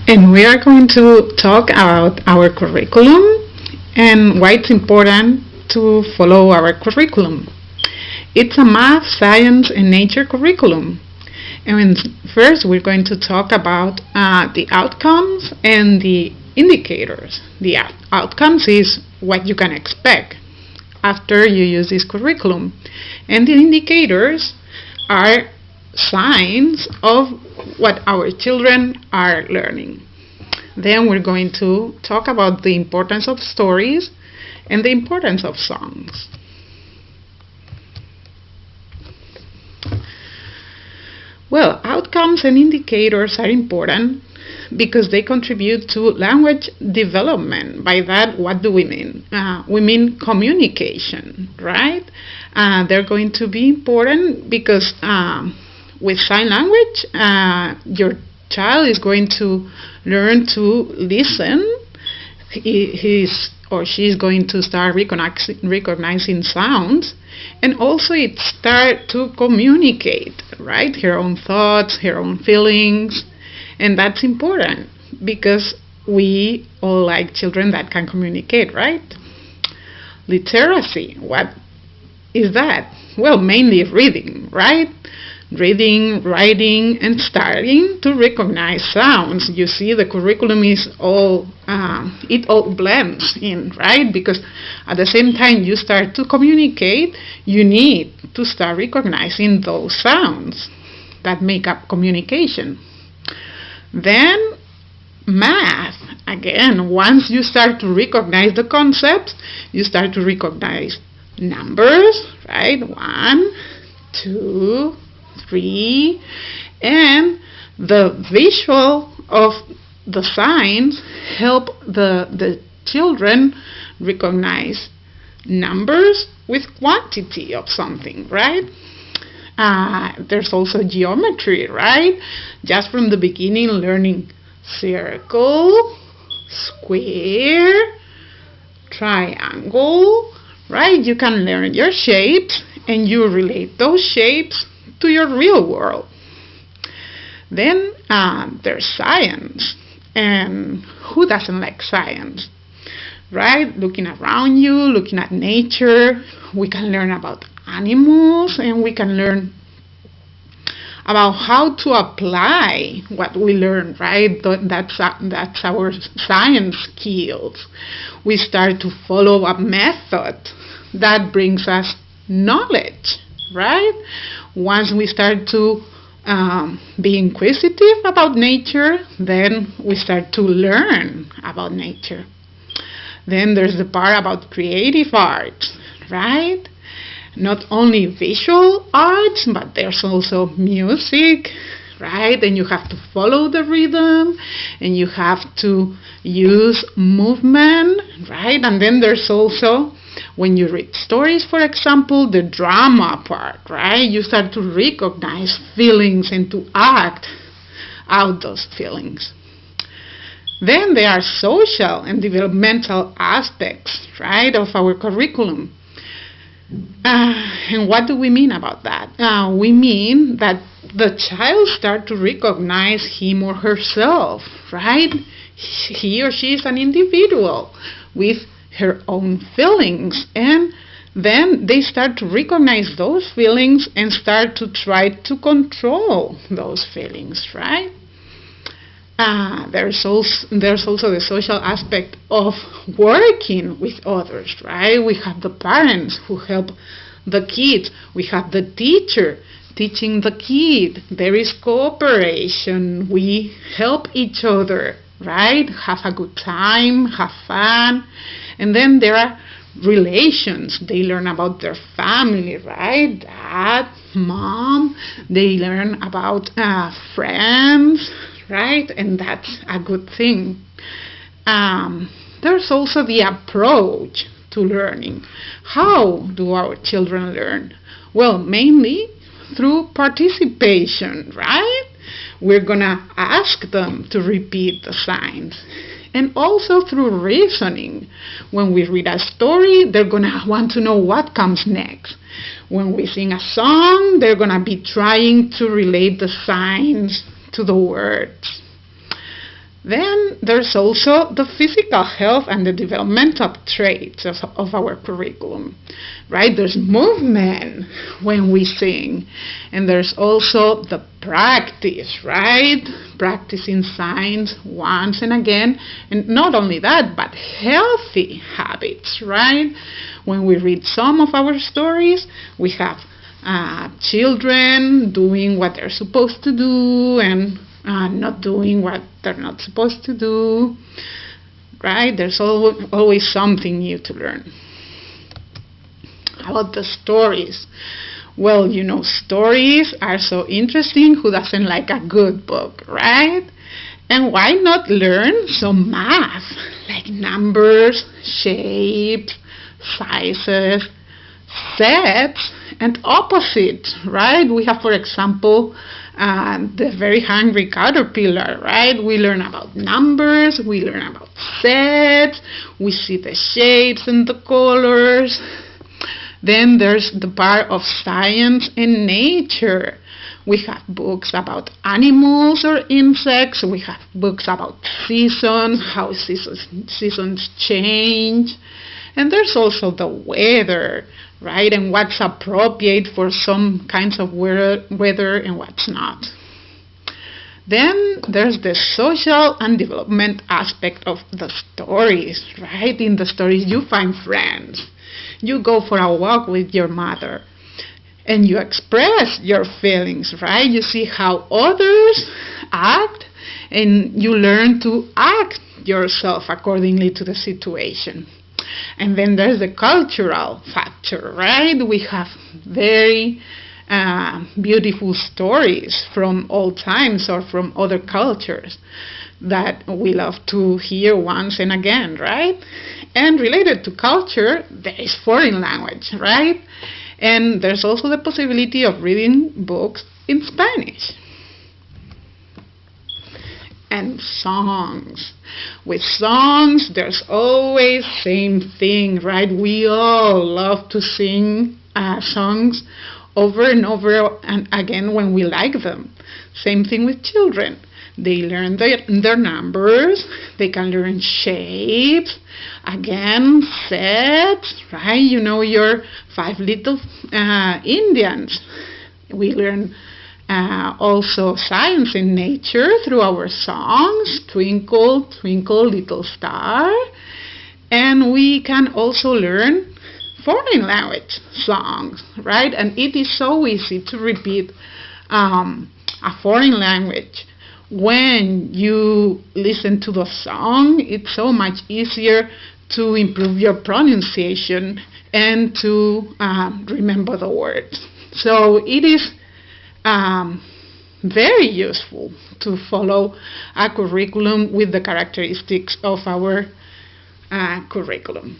And we are going to talk about our curriculum and why it's important to follow our curriculum. It's a math, science, and nature curriculum. And first, we're going to talk about the outcomes and the indicators. The outcomes is what you can expect after you use this curriculum. And the indicators are signs of what our children are learning. Then we're going to talk about the importance of stories and the importance of songs. Well, outcomes and indicators are important because they contribute to language development. By that, what do we mean? We mean communication, right? They're going to be important because with sign language, your child is going to learn to listen. He's or she's going to start recognizing sounds, and also it start to communicate, right? Her own thoughts, her own feelings, and that's important because we all like children that can communicate, right? Literacy, what is that? Well, mainly reading, right? Reading, writing, and starting to recognize sounds. You see, the curriculum is it all blends in, right? Because at the same time you start to communicate, you need to start recognizing those sounds that make up communication. Then math, again, once you start to recognize the concepts, you start to recognize numbers, right? 1, 2, 3, and the visual of the signs help the children recognize numbers with quantity of something, right? There's also geometry, right? Just from the beginning, learning circle, square, triangle, right? You can learn your shapes and you relate those shapes to your real world. Then there's science, and who doesn't like science, right? Looking around you, looking at nature, we can learn about animals, and we can learn about how to apply what we learn, right? That's our science skills. We start to follow a method that brings us knowledge, right? Once we start to be inquisitive about nature, then we start to learn about nature. Then there's the part about creative arts, right? Not only visual arts, but there's also music, right? And you have to follow the rhythm, and you have to use movement, right? And then there's also, when you read stories, for example, the drama part, right? You start to recognize feelings and to act out those feelings. Then there are social and developmental aspects, right, of our curriculum. And what do we mean about that? We mean that the child start to recognize him or herself, right? He or she is an individual with her own feelings, and then they start to recognize those feelings and start to try to control those feelings, right? There's also the social aspect of working with others, right? We have the parents who help the kids. We have the teacher teaching the kid. There is cooperation. We help each other, right? Have a good time, have fun. And then there are relations. They learn about their family, right? Dad, mom. They learn about friends, right? And that's a good thing. There's also the approach to learning. How do our children learn? Well, mainly through participation, right? We're gonna ask them to repeat the signs. And also through reasoning. When we read a story, they're gonna want to know what comes next. When we sing a song, they're gonna be trying to relate the signs to the words. Then there's also the physical health and the developmental traits of our curriculum, right? There's movement when we sing, and there's also the practice, right? Practicing signs once and again, and not only that, but healthy habits, right? When we read some of our stories, we have children doing what they're supposed to do and not doing what they're not supposed to do, right? There's always something new to learn. About the stories. Well, stories are so interesting. Who doesn't like a good book, right? And why not learn some math, like numbers, shapes, sizes, sets, and opposites, right? We have, for example, the very hungry caterpillar, right? We learn about numbers, we learn about sets, we see the shapes and the colors. Then there's the part of science and nature. We have books about animals or insects. We have books about seasons, how seasons change. And there's also the weather, right? And what's appropriate for some kinds of weather and what's not. Then there's the social and development aspect of the stories, right? In the stories you find friends. You go for a walk with your mother and you express your feelings, right? You see how others act and you learn to act yourself accordingly to the situation. And then there's the cultural factor, right? We have very beautiful stories from old times or from other cultures that we love to hear once and again, right? And related to culture, there is foreign language, right? And there's also the possibility of reading books in Spanish. And songs. With songs, there's always same thing, right? We all love to sing songs over and over and again when we like them. Same thing with children. They learn their numbers, they can learn shapes, again, sets, right? Your 5 little Indians. We learn also science and nature through our songs, Twinkle, Twinkle, Little Star. And we can also learn foreign language songs, right? And it is so easy to repeat a foreign language. When you listen to the song, it's so much easier to improve your pronunciation and to remember the words. So it is very useful to follow a curriculum with the characteristics of our curriculum.